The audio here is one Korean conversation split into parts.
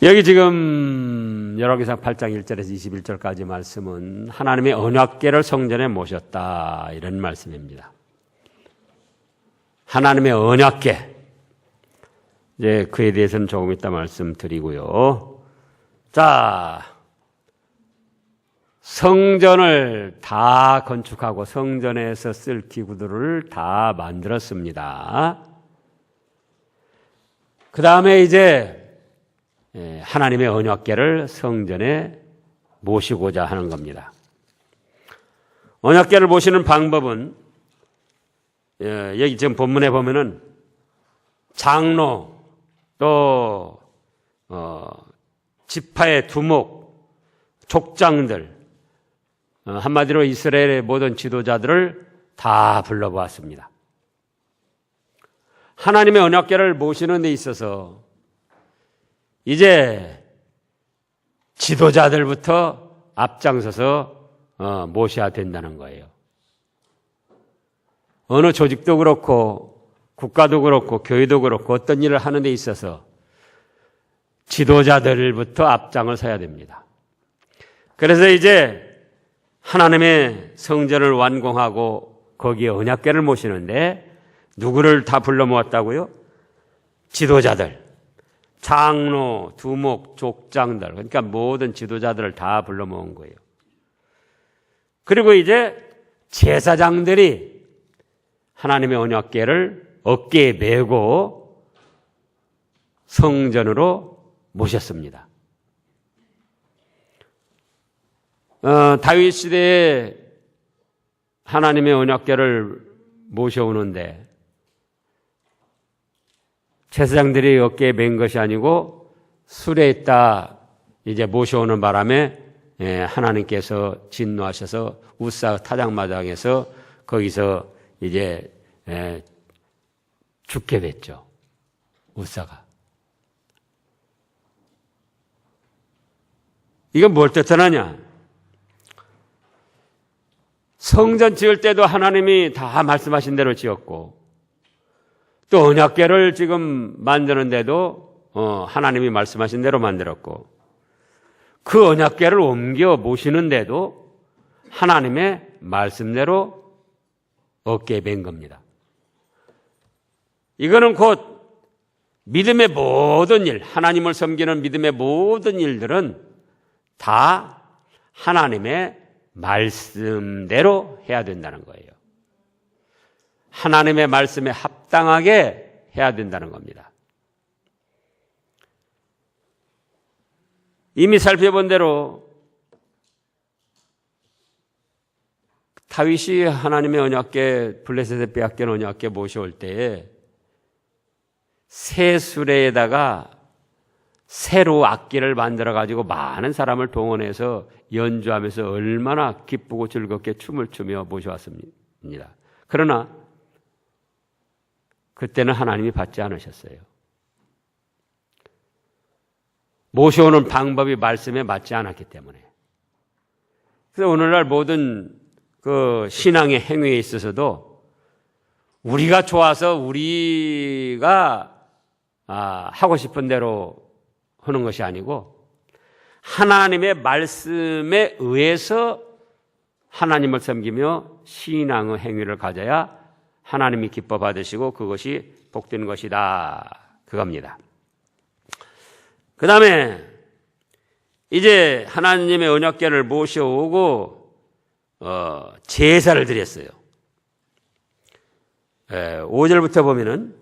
여기 지금 열왕기상 8장 1절에서 21절까지 말씀은 하나님의 언약궤를 성전에 모셨다, 이런 말씀입니다. 하나님의 언약궤, 이제 그에 대해서는 조금 이따 말씀드리고요. 자, 성전을 다 건축하고 성전에서 쓸 기구들을 다 만들었습니다. 그 다음에 이제 하나님의 언약궤를 성전에 모시고자 하는 겁니다. 언약궤를 모시는 방법은 여기 지금 본문에 보면은 장로 또 지파의 두목, 족장들, 한마디로 이스라엘의 모든 지도자들을 다 불러보았습니다. 하나님의 언약궤를 모시는 데 있어서 이제 지도자들부터 앞장서서 모셔야 된다는 거예요. 어느 조직도 그렇고 국가도 그렇고 교회도 그렇고 어떤 일을 하는 데 있어서 지도자들부터 앞장을 서야 됩니다. 그래서 이제 하나님의 성전을 완공하고 거기에 언약궤를 모시는데 누구를 다 불러 모았다고요? 지도자들, 장로, 두목, 족장들, 그러니까 모든 지도자들을 다 불러 모은 거예요. 그리고 이제 제사장들이 하나님의 언약궤를 어깨에 메고 성전으로 모셨습니다. 다윗 시대에 하나님의 언약궤를 모셔오는데 제사장들이 어깨에 맨 것이 아니고 술에 있다 이제 모셔오는 바람에 하나님께서 진노하셔서 우사 타작마당에서 거기서 이제 죽게 됐죠. 우사가. 이건 뭘 뜻하느냐? 성전 지을 때도 하나님이 다 말씀하신 대로 지었고 또 언약궤를 지금 만드는데도 하나님이 말씀하신 대로 만들었고 그 언약궤를 옮겨 모시는데도 하나님의 말씀대로 어깨에 맨 겁니다. 이거는 곧 믿음의 모든 일, 하나님을 섬기는 믿음의 모든 일들은 다 하나님의 말씀대로 해야 된다는 거예요. 하나님의 말씀에 합당하게 해야 된다는 겁니다. 이미 살펴본 대로 다윗이 하나님의 언약궤, 블레셋에 빼앗긴 언약궤 모셔올 때에 새 수레에다가 새로 악기를 만들어가지고 많은 사람을 동원해서 연주하면서 얼마나 기쁘고 즐겁게 춤을 추며 모셔왔습니다. 그러나 그때는 하나님이 받지 않으셨어요. 모셔오는 방법이 말씀에 맞지 않았기 때문에. 그래서 오늘날 모든 그 신앙의 행위에 있어서도 우리가 좋아서 우리가 하고 싶은 대로 하는 것이 아니고 하나님의 말씀에 의해서 하나님을 섬기며 신앙의 행위를 가져야 하나님이 기뻐 받으시고 그것이 복된 것이다, 그겁니다. 그 다음에 이제 하나님의 언약궤를 모셔오고 제사를 드렸어요. 5절부터 보면은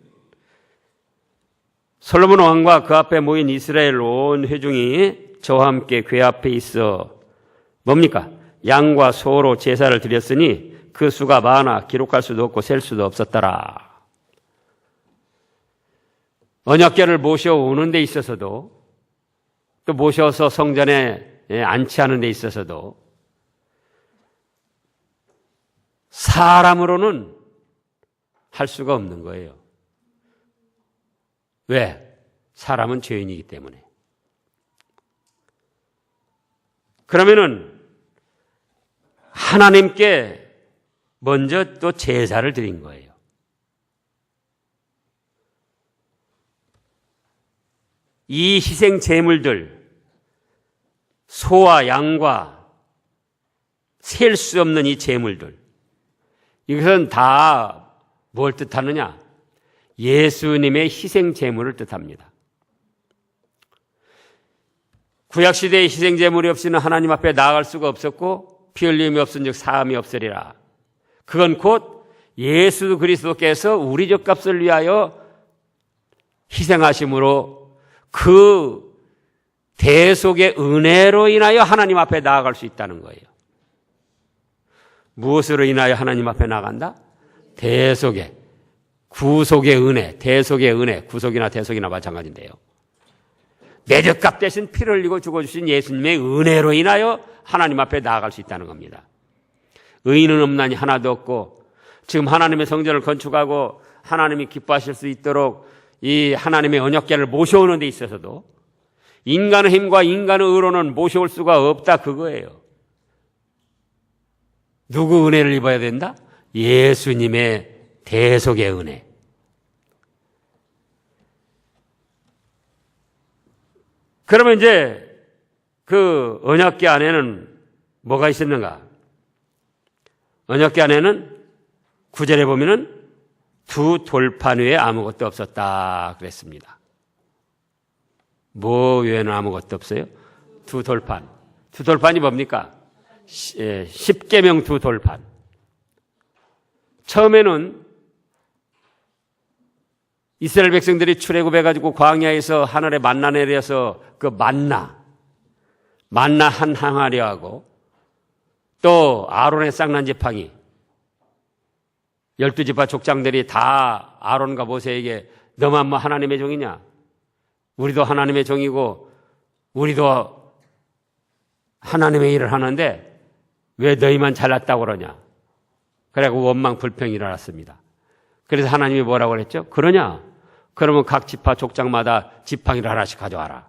솔로몬 왕과 그 앞에 모인 이스라엘 온 회중이 저와 함께 궤 앞에 있어 뭡니까? 양과 소로 제사를 드렸으니 그 수가 많아 기록할 수도 없고 셀 수도 없었더라. 언약궤를 모셔오는 데 있어서도 또 모셔서 성전에 안치하는 데 있어서도 사람으로는 할 수가 없는 거예요. 왜? 사람은 죄인이기 때문에. 그러면은 하나님께 먼저 또 제사를 드린 거예요. 이 희생 제물들, 소와 양과 셀 수 없는 이 제물들, 이것은 다 뭘 뜻하느냐? 예수님의 희생 제물을 뜻합니다. 구약시대의 희생 제물이 없이는 하나님 앞에 나아갈 수가 없었고 피 흘림이 없은즉 사함이 없으리라. 그건 곧 예수 그리스도께서 우리 죗값을 위하여 희생하심으로 그 대속의 은혜로 인하여 하나님 앞에 나아갈 수 있다는 거예요. 무엇으로 인하여 하나님 앞에 나간다? 대속의, 구속의 은혜, 대속의 은혜, 구속이나 대속이나 마찬가지인데요. 내 죗값 대신 피를 흘리고 죽어주신 예수님의 은혜로 인하여 하나님 앞에 나아갈 수 있다는 겁니다. 의인은 없나니 하나도 없고, 지금 하나님의 성전을 건축하고 하나님이 기뻐하실 수 있도록 이 하나님의 언약궤를 모셔오는 데 있어서도 인간의 힘과 인간의 의로는 모셔올 수가 없다, 그거예요. 누구 은혜를 입어야 된다? 예수님의 대속의 은혜. 그러면 이제 그 언약궤 안에는 뭐가 있었는가? 언약궤 안에는 9절에 보면은 두 돌판 외에 아무것도 없었다 그랬습니다. 뭐 외에는 아무것도 없어요? 두 돌판. 두 돌판이 뭡니까? 십계명 두 돌판. 처음에는 이스라엘 백성들이 출애굽해가지고 광야에서 하늘에 만나 내려서 그 만나 한 항아리하고 또 아론의 쌍난 지팡이 12지파 족장들이 다 아론과 모세에게 너만 뭐 하나님의 종이냐? 우리도 하나님의 종이고 우리도 하나님의 일을 하는데 왜 너희만 잘났다고 그러냐? 그래갖고 원망 불평이 일어났습니다. 그래서 하나님이 뭐라고 그랬죠? 그러냐? 그러면 각 지파 족장마다 지팡이를 하나씩 가져와라.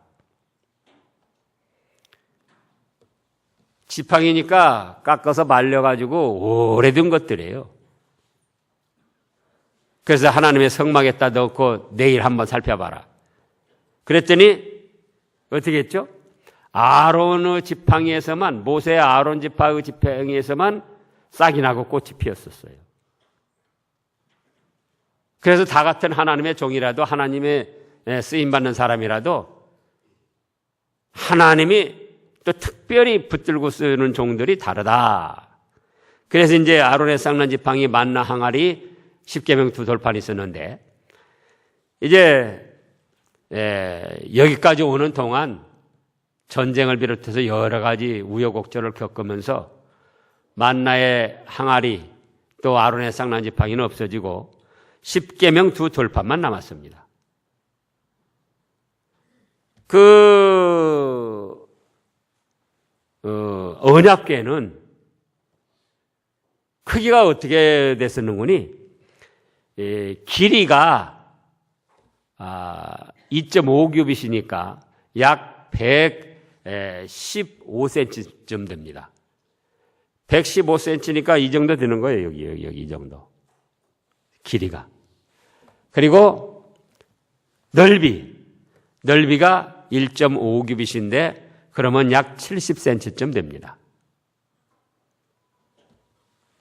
지팡이니까 깎아서 말려가지고 오래된 것들이에요. 그래서 하나님의 성막에다 넣고 내일 한번 살펴봐라. 그랬더니 어떻게 했죠? 아론의 지팡이에서만, 모세 아론 지파의 지팡이에서만 싹이 나고 꽃이 피었었어요. 그래서 다 같은 하나님의 종이라도, 하나님의 쓰임받는 사람이라도 하나님이 또 특별히 붙들고 쓰는 종들이 다르다. 그래서 이제 아론의 쌍난 지팡이, 만나 항아리, 십계명 두 돌판이 있었는데 이제 여기까지 오는 동안 전쟁을 비롯해서 여러 가지 우여곡절을 겪으면서 만나의 항아리 또 아론의 쌍난 지팡이는 없어지고 십계명 두 돌판만 남았습니다. 그 언약궤는 크기가 어떻게 됐었는구니? 길이가 2.5규빗이니까 약 115cm쯤 됩니다. 115cm니까 이 정도 되는 거예요. 여기 이 정도. 길이가. 그리고 넓이가 1.5규빗인데 그러면 약 70cm쯤 됩니다.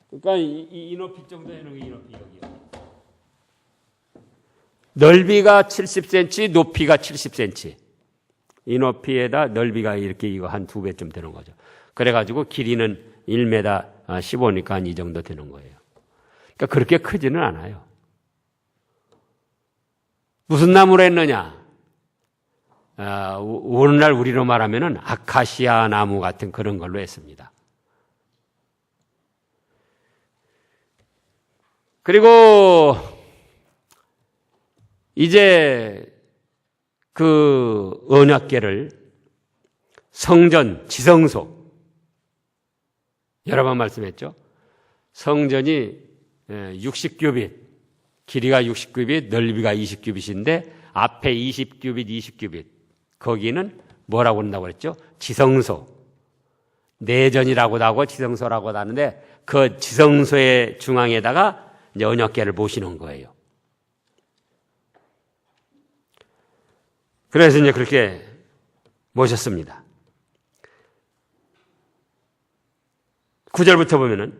그러니까 이 높이 정도 되는 게 이 높이 여기요. 넓이가 70cm, 높이가 70cm. 이 높이에다 넓이가 이렇게 이거 한 2배쯤 되는 거죠. 그래가지고 길이는 1m 15니까 한 이 정도 되는 거예요. 그러니까 그렇게 크지는 않아요. 무슨 나무로 했느냐? 오늘날 우리로 말하면은 아카시아 나무 같은 그런 걸로 했습니다. 그리고 이제 그 언약궤를 성전, 지성소 여러 번 말씀했죠. 성전이 60규빗, 길이가 60규빗, 넓이가 20규빗인데 앞에 20규빗, 20규빗 거기는 뭐라고 한다고 그랬죠? 지성소. 내전이라고도 하고 지성소라고도 하는데 그 지성소의 중앙에다가 이제 언약궤를 모시는 거예요. 그래서 이제 그렇게 모셨습니다. 9절부터 보면은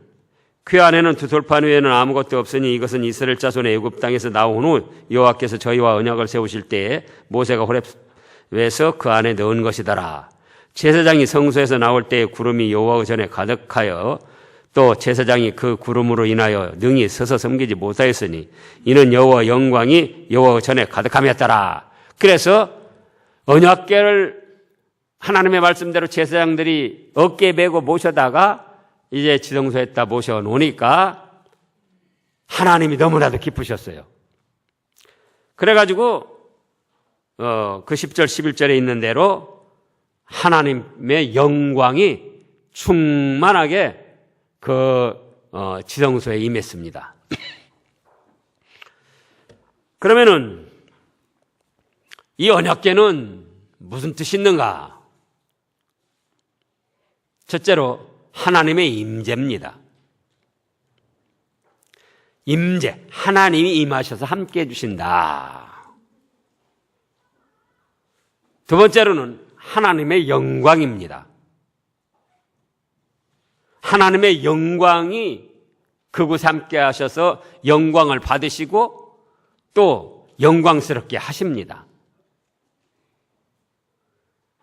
그 안에는 두 돌판 외에는 아무것도 없으니 이것은 이스라엘 자손의 애굽 땅에서 나온 후 여호와께서 저희와 언약을 세우실 때에 모세가 호렙에서 그 안에 넣은 것이더라. 제사장이 성소에서 나올 때에 구름이 여호와 전에 가득하여 또 제사장이 그 구름으로 인하여 능히 서서 섬기지 못하였으니 이는 여호와 영광이 여호와 전에 가득함이었더라. 그래서 언약궤를 하나님의 말씀대로 제사장들이 어깨에 메고 모셔다가 이제 지성소에다 모셔놓으니까 하나님이 너무나도 기쁘셨어요. 그래가지고 그 10절 11절에 있는 대로 하나님의 영광이 충만하게 그 지성소에 임했습니다. 그러면은 이 언약궤는 무슨 뜻이 있는가? 첫째로 하나님의 임재입니다. 임재, 하나님이 임하셔서 함께 해주신다. 두 번째로는 하나님의 영광입니다. 하나님의 영광이 그곳에 함께 하셔서 영광을 받으시고 또 영광스럽게 하십니다.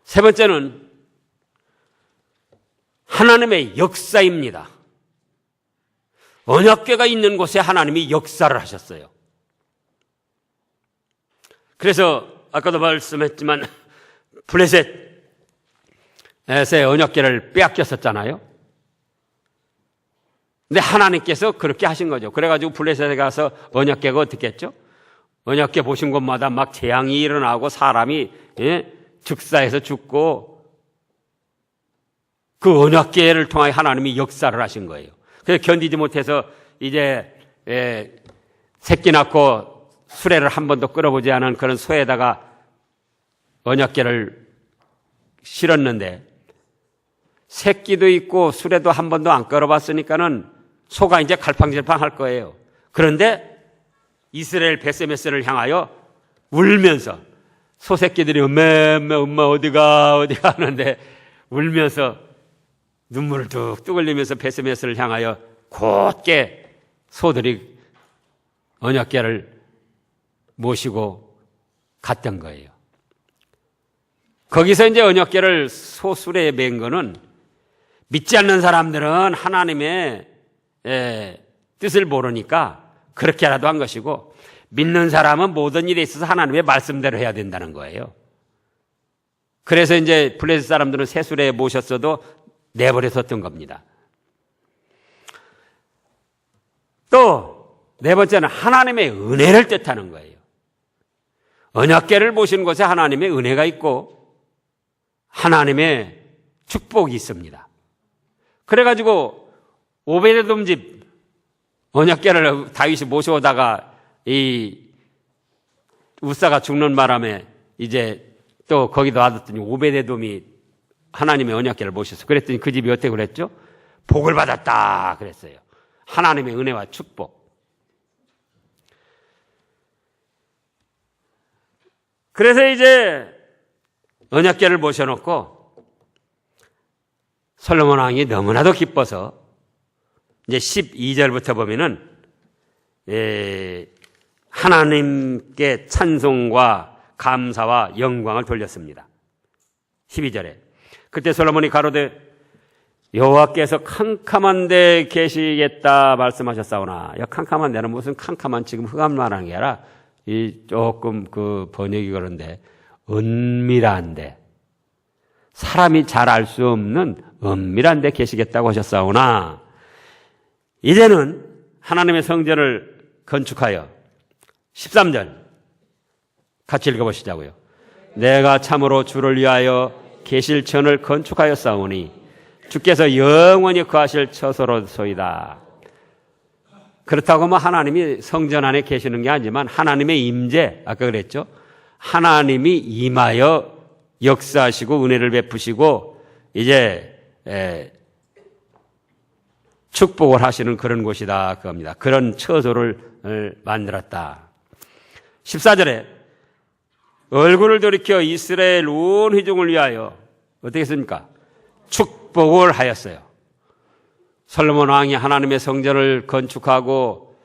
세 번째는 하나님의 역사입니다. 언약궤가 있는 곳에 하나님이 역사를 하셨어요. 그래서 아까도 말씀했지만 블레셋의 언약궤를 빼앗겼었잖아요. 근데 하나님께서 그렇게 하신 거죠. 그래가지고 블레셋에 가서 언약궤가 어떻게 했죠? 언약궤 보신 곳마다 막 재앙이 일어나고 사람이 즉사해서 죽고 그 언약궤를 통하여 하나님이 역사를 하신 거예요. 그래서 견디지 못해서 이제 새끼 낳고 수레를 한 번도 끌어보지 않은 그런 소에다가 언약궤를 실었는데 새끼도 있고 수레도 한 번도 안 끌어봤으니까는 소가 이제 갈팡질팡할 거예요. 그런데 이스라엘 베세메스를 향하여 울면서 소새끼들이 엄마 어디가 하는데 울면서 눈물을 뚝뚝 흘리면서 베세메스를 향하여 곧게 소들이 언약궤를 모시고 갔던 거예요. 거기서 이제 언약궤를 소수레에 맨 거는 믿지 않는 사람들은 하나님의 뜻을 모르니까 그렇게라도 한 것이고 믿는 사람은 모든 일에 있어서 하나님의 말씀대로 해야 된다는 거예요. 그래서 이제 블레셋 사람들은 새수레에 모셨어도 내버려뒀던 겁니다. 또 네 번째는 하나님의 은혜를 뜻하는 거예요. 언약궤를 모시는 곳에 하나님의 은혜가 있고 하나님의 축복이 있습니다. 그래가지고 오베데돔 집 언약궤를 다윗이 모셔오다가 이 우사가 죽는 바람에 이제 또 거기도 와뒀더니 오베데돔이 하나님의 언약궤를 모셨어. 그랬더니 그 집이 어떻게 그랬죠? 복을 받았다 그랬어요. 하나님의 은혜와 축복. 그래서 이제 언약궤를 모셔놓고 솔로몬 왕이 너무나도 기뻐서 이제 12절부터 보면은 하나님께 찬송과 감사와 영광을 돌렸습니다. 12절에 그때 솔로몬이 가로되 여호와께서 캄캄한 데 계시겠다 말씀하셨사오나, 야 캄캄한 데는 무슨 캄캄한 지금 흑암 말하는 게 아니라 이 조금 그 번역이 그런데 은밀한 데, 사람이 잘 알 수 없는 은밀한 데 계시겠다고 하셨사오나, 이제는 하나님의 성전을 건축하여 13절 같이 읽어보시자고요. 내가 참으로 주를 위하여 계실천을 건축하였사오니 주께서 영원히 거하실 처소로소이다. 그렇다고 뭐 하나님이 성전 안에 계시는 게 아니지만 하나님의 임재, 아까 그랬죠? 하나님이 임하여 역사하시고 은혜를 베푸시고 이제 축복을 하시는 그런 곳이다 그겁니다. 그런 처소를 만들었다. 14절에 얼굴을 돌이켜 이스라엘 온 회중을 위하여 어떻게 했습니까? 축복을 하였어요. 솔로몬 왕이 하나님의 성전을 건축하고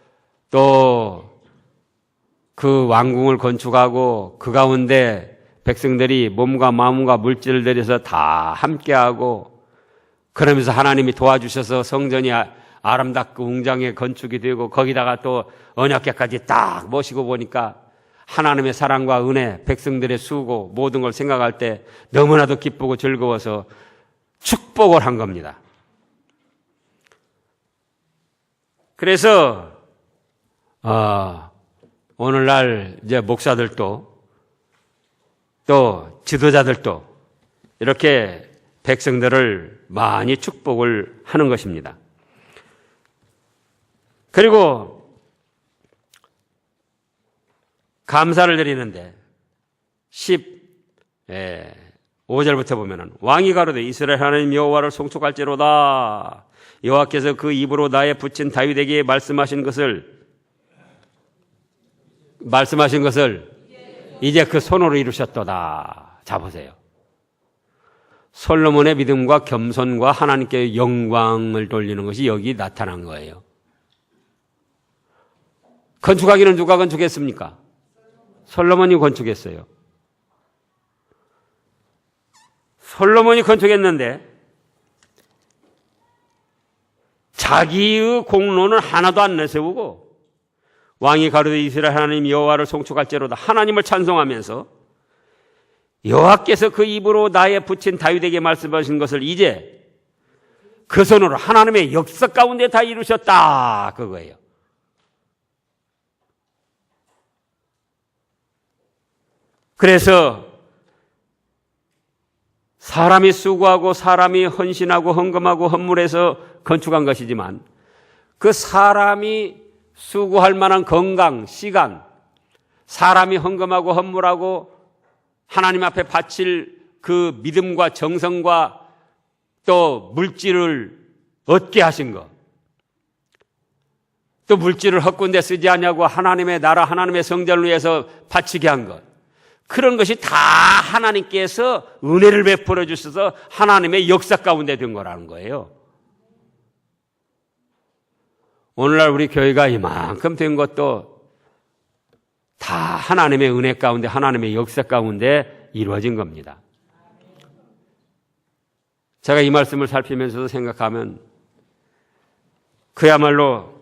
또 그 왕궁을 건축하고 그 가운데 백성들이 몸과 마음과 물질을 들여서 다 함께하고 그러면서 하나님이 도와주셔서 성전이 아름답고 웅장하게 건축이 되고 거기다가 또 언약궤까지 딱 모시고 보니까 하나님의 사랑과 은혜, 백성들의 수고 모든 걸 생각할 때 너무나도 기쁘고 즐거워서 축복을 한 겁니다. 그래서 오늘날 이제 목사들도 또 지도자들도 이렇게 백성들을 많이 축복을 하는 것입니다. 그리고 감사를 드리는데 15절부터 보면은 왕이 가로되 이스라엘 하나님 여호와를 송축할지로다. 여호와께서 그 입으로 나의 붙인 다윗에게 말씀하신 것을 이제 그 손으로 이루셨도다. 자 보세요. 솔로몬의 믿음과 겸손과 하나님께 영광을 돌리는 것이 여기 나타난 거예요. 건축하기는 누가 건축했습니까? 솔로몬이 건축했어요. 솔로몬이 건축했는데 자기의 공로는 하나도 안 내세우고 왕이 가로되 이스라엘 하나님 여호와를 송축할지로다. 하나님을 찬송하면서 여호와께서 그 입으로 나에 붙인 다윗에게 말씀하신 것을 이제 그 손으로 하나님의 역사 가운데 다 이루셨다. 그거예요. 그래서 사람이 수고하고 사람이 헌신하고 헌금하고 헌물해서 건축한 것이지만 그 사람이 수고할 만한 건강, 시간, 사람이 헌금하고 헌물하고 하나님 앞에 바칠 그 믿음과 정성과 또 물질을 얻게 하신 것, 또 물질을 헛군데 쓰지 않냐고 하나님의 나라, 하나님의 성전을 위해서 바치게 한 것, 그런 것이 다 하나님께서 은혜를 베풀어 주셔서 하나님의 역사 가운데 된 거라는 거예요. 오늘날 우리 교회가 이만큼 된 것도 다 하나님의 은혜 가운데 하나님의 역사 가운데 이루어진 겁니다. 제가 이 말씀을 살피면서도 생각하면 그야말로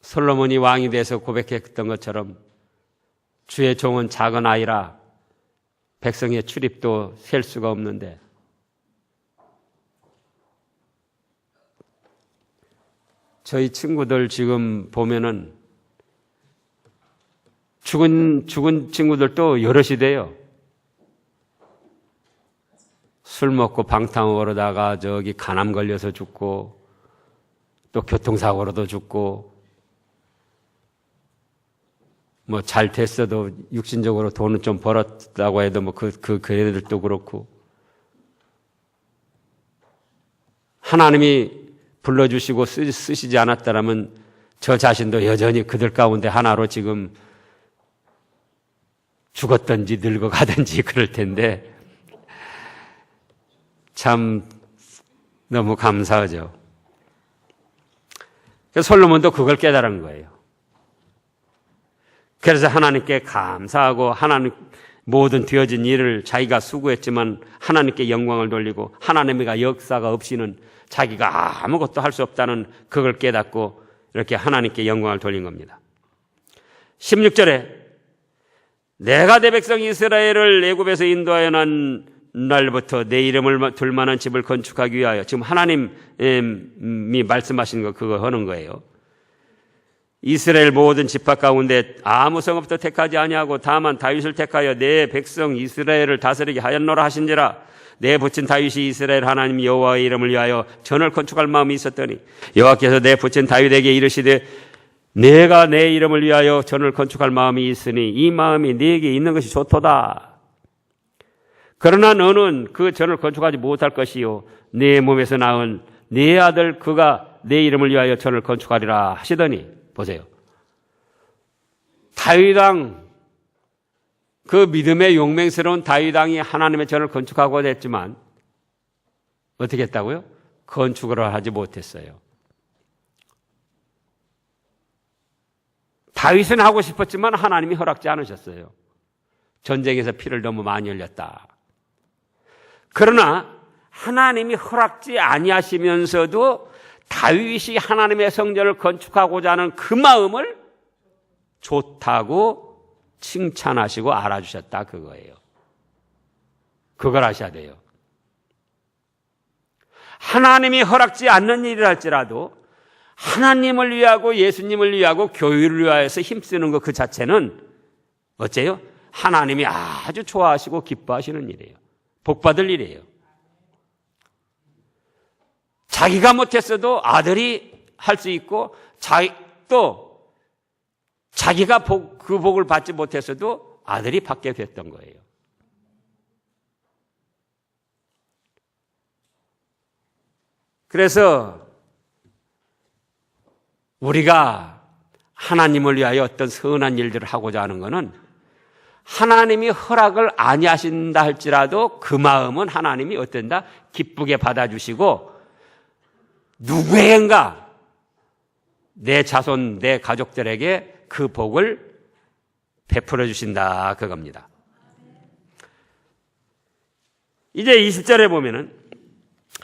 솔로몬이 왕이 돼서 고백했던 것처럼 주의 종은 작은 아이라 백성의 출입도 셀 수가 없는데 저희 친구들 지금 보면은 죽은 친구들도 여럿이 돼요. 술 먹고 방탕 오르다가 저기 간암 걸려서 죽고 또 교통사고로도 죽고 뭐 잘 됐어도 육신적으로 돈은 좀 벌었다고 해도 뭐 그 애들도 그렇고 하나님이 불러주시고 쓰시지 않았다라면 저 자신도 여전히 그들 가운데 하나로 지금 죽었든지 늙어가든지 그럴 텐데 참 너무 감사하죠. 그래서 솔로몬도 그걸 깨달은 거예요. 그래서 하나님께 감사하고 하나님 모든 되어진 일을 자기가 수고했지만 하나님께 영광을 돌리고 하나님의 역사가 없이는 자기가 아무것도 할 수 없다는 그걸 깨닫고 이렇게 하나님께 영광을 돌린 겁니다. 16절에 내가 내 백성 이스라엘을 애굽에서 인도하여 난 날부터 내 이름을 둘 만한 집을 건축하기 위하여 지금 하나님이 말씀하신 거 그거 하는 거예요. 이스라엘 모든 지파 가운데 아무 성읍도 택하지 아니하고 다만 다윗을 택하여 내 백성 이스라엘을 다스리게 하였노라 하신지라. 내 붙인 다윗이 이스라엘 하나님 여호와의 이름을 위하여 전을 건축할 마음이 있었더니 여호와께서 내 붙인 다윗에게 이르시되 내가 내 이름을 위하여 전을 건축할 마음이 있으니 이 마음이 네게 있는 것이 좋도다. 그러나 너는 그 전을 건축하지 못할 것이요 네 몸에서 낳은 네 아들 그가 내 이름을 위하여 전을 건축하리라 하시더니 보세요. 다윗 왕 그 믿음의 용맹스러운 다윗 왕이 하나님의 전을 건축하고자 했지만 어떻게 했다고요? 건축을 하지 못했어요. 다윗은 하고 싶었지만 하나님이 허락지 않으셨어요. 전쟁에서 피를 너무 많이 흘렸다. 그러나 하나님이 허락지 아니하시면서도 다윗이 하나님의 성전을 건축하고자 하는 그 마음을 좋다고 칭찬하시고 알아주셨다 그거예요. 그걸 아셔야 돼요. 하나님이 허락지 않는 일을 할지라도 하나님을 위하고 예수님을 위하고 교회를 위하여서 힘쓰는 것 그 자체는 어째요? 하나님이 아주 좋아하시고 기뻐하시는 일이에요. 복받을 일이에요. 자기가 못했어도 아들이 할 수 있고 또 자기가 그 복을 받지 못했어도 아들이 받게 됐던 거예요. 그래서 우리가 하나님을 위하여 어떤 선한 일들을 하고자 하는 것은 하나님이 허락을 아니하신다 할지라도 그 마음은 하나님이 어떤다? 기쁘게 받아주시고 누구에겐가 내 자손, 내 가족들에게 그 복을 베풀어 주신다 그겁니다. 이제 20절에 보면은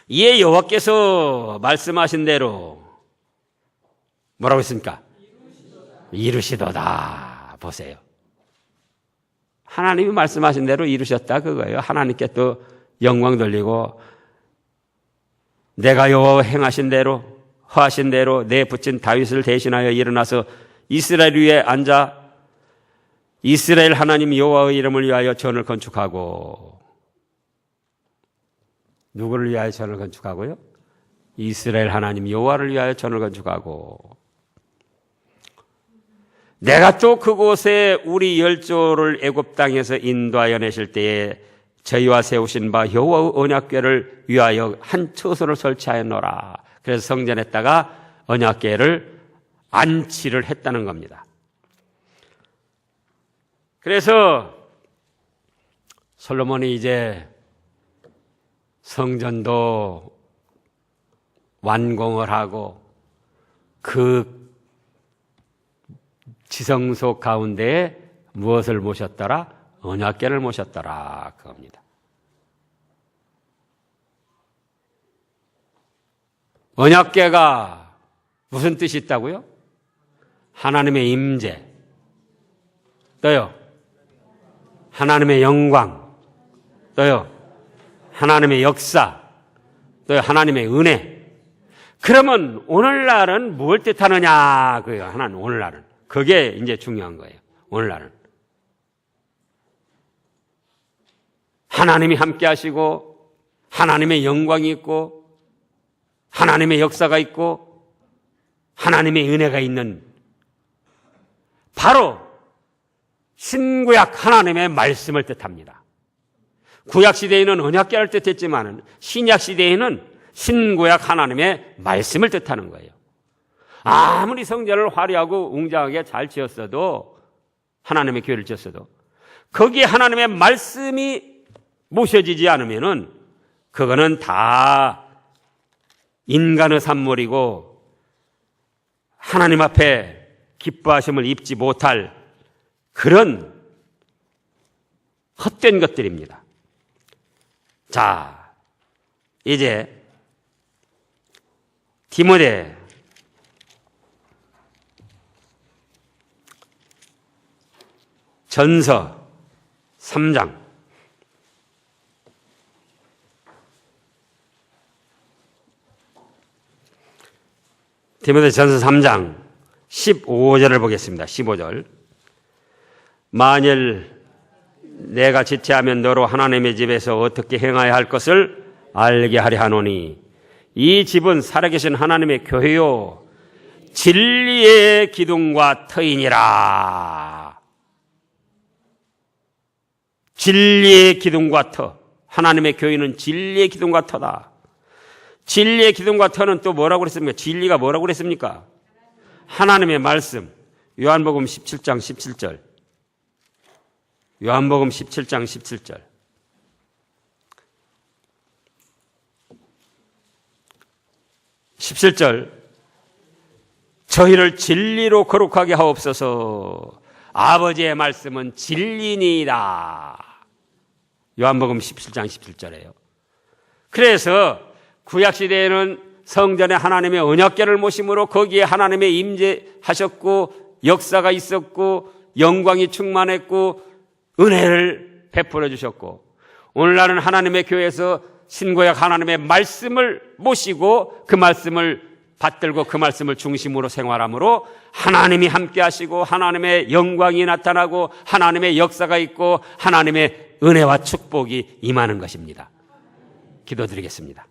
이에 여호와께서 말씀하신 대로 뭐라고 했습니까? 이루시도다. 보세요. 하나님이 말씀하신 대로 이루셨다 그거예요. 하나님께 또 영광 돌리고 내가 여호와 행하신 대로 허하신 대로 내 붙인 다윗을 대신하여 일어나서 이스라엘 위에 앉아 이스라엘 하나님 여호와의 이름을 위하여 전을 건축하고 누구를 위하여 전을 건축하고요? 이스라엘 하나님 여호와를 위하여 전을 건축하고 내가 또 그곳에 우리 열조를 애굽 땅에서 인도하여 내실 때에 저희와 세우신 바 여호와의 언약궤를 위하여 한 처소를 설치하였노라. 그래서 성전에다가 언약궤를 안치를 했다는 겁니다. 그래서 솔로몬이 이제 성전도 완공을 하고 그 지성소 가운데에 무엇을 모셨더라? 언약궤를 모셨더라 그겁니다. 언약궤가 무슨 뜻이 있다고요? 하나님의 임재, 또요 하나님의 영광, 또요 하나님의 역사, 또요 하나님의 은혜. 그러면 오늘날은 뭘 뜻하느냐 그요 하나는 오늘날은 그게 이제 중요한 거예요. 오늘날은 하나님이 함께 하시고 하나님의 영광이 있고 하나님의 역사가 있고 하나님의 은혜가 있는 바로 신구약 하나님의 말씀을 뜻합니다. 구약 시대에는 언약궤를 뜻했지만 신약 시대에는 신구약 하나님의 말씀을 뜻하는 거예요. 아무리 성전을 화려하고 웅장하게 잘 지었어도 하나님의 교회를 지었어도 거기에 하나님의 말씀이 모셔지지 않으면은 그거는 다 인간의 산물이고 하나님 앞에 기뻐하심을 입지 못할 그런 헛된 것들입니다. 자, 이제 디모데 전서 3장 디모데 전서 3장 15절을 보겠습니다. 15절 만일 내가 지체하면 너로 하나님의 집에서 어떻게 행하여야 할 것을 알게 하려 하노니 이 집은 살아계신 하나님의 교회요 진리의 기둥과 터이니라. 진리의 기둥과 터. 하나님의 교회는 진리의 기둥과 터다. 진리의 기둥과 터는 또 뭐라고 그랬습니까? 진리가 뭐라고 그랬습니까? 하나님의 말씀. 요한복음 17장 17절. 요한복음 17장 17절. 저희를 진리로 거룩하게 하옵소서. 아버지의 말씀은 진리니이다. 요한복음 17장 17절이에요. 그래서 구약시대에는 성전에 하나님의 언약궤를 모심으로 거기에 하나님의 임재하셨고 역사가 있었고 영광이 충만했고 은혜를 베풀어 주셨고, 오늘날은 하나님의 교회에서 신구약 하나님의 말씀을 모시고 그 말씀을 받들고 그 말씀을 중심으로 생활함으로 하나님이 함께 하시고 하나님의 영광이 나타나고 하나님의 역사가 있고 하나님의 은혜와 축복이 임하는 것입니다. 기도드리겠습니다.